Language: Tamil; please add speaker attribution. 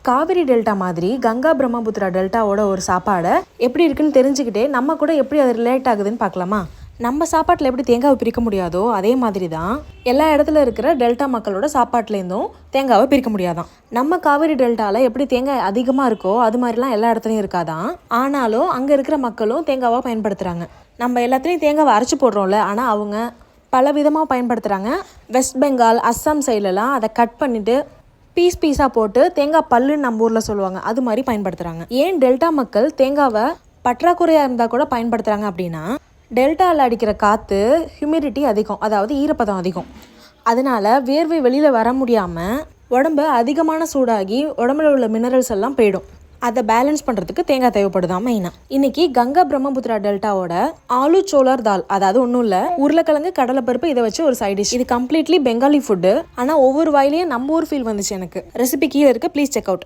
Speaker 1: காவிரி டெல்டா மாதிரி கங்கா பிரம்மபுத்திரா டெல்டாவோட ஒரு சாப்பாடை எப்படி இருக்குன்னு தெரிஞ்சுக்கிட்டே நம்ம கூட எப்படி அது ரிலேட் ஆகுதுன்னு பார்க்கலாமா? நம்ம சாப்பாட்டில் எப்படி தேங்காவை பிரிக்க முடியாதோ அதே மாதிரி தான் எல்லா இடத்துல இருக்கிற டெல்டா மக்களோட சாப்பாட்லேருந்தும் தேங்காவை பிரிக்க முடியாதான். நம்ம காவிரி டெல்டாவில் எப்படி தேங்காய் அதிகமாக இருக்கோ அது மாதிரிலாம் எல்லா இடத்துலையும் இருக்காதான். ஆனாலும் அங்கே இருக்கிற மக்களும் தேங்காவை பயன்படுத்துகிறாங்க. நம்ம எல்லாத்துலேயும் தேங்காவை அரைச்சி போடுறோம்ல, ஆனால் அவங்க பல விதமாக பயன்படுத்துகிறாங்க. வெஸ்ட் பெங்கால், அஸ்ஸாம் சைட்லலாம் அதை கட் பண்ணிவிட்டு பீஸாக போட்டு தேங்காய் பல்லுன்னு நம்ம ஊரில் சொல்லுவாங்க, அது மாதிரி பயன்படுத்துகிறாங்க. ஏன் டெல்டா மக்கள் தேங்காவை பற்றாக்குறையாக இருந்தால் கூட பயன்படுத்துகிறாங்க அப்படின்னா, டெல்டாவில் அடிக்கிற காற்று ஹியூமிடிட்டி அதிகம், அதாவது ஈரப்பதம் அதிகம். அதனால் வேர்வை வெளியில் வர முடியாமல் உடம்பு அதிகமான சூடாகி உடம்புல உள்ள மினரல்ஸ் எல்லாம் போயிடும். அதை பேலன்ஸ் பண்ணுறதுக்கு தேங்காய் தேவைப்படுதான் மெயினாக. இன்றைக்கி கங்கா பிரம்மபுத்திரா டெல்டாவோட ஆலு சோலார் தால், அதாவது ஒன்றும் இல்லை, உருளைக்கிழங்கு கடலைப்பருப்பு, இதை வச்சு ஒரு சைட் டிஷ். இது கம்ப்ளீட்லி பெங்காலி ஃபுட்டு. ஆனால் ஒவ்வொரு வாயிலையும் நம்ம ஊர் ஃபீல் வந்துச்சு எனக்கு. ரெசிபி கீழே இருக்குது, ப்ளீஸ் செக் அவுட்.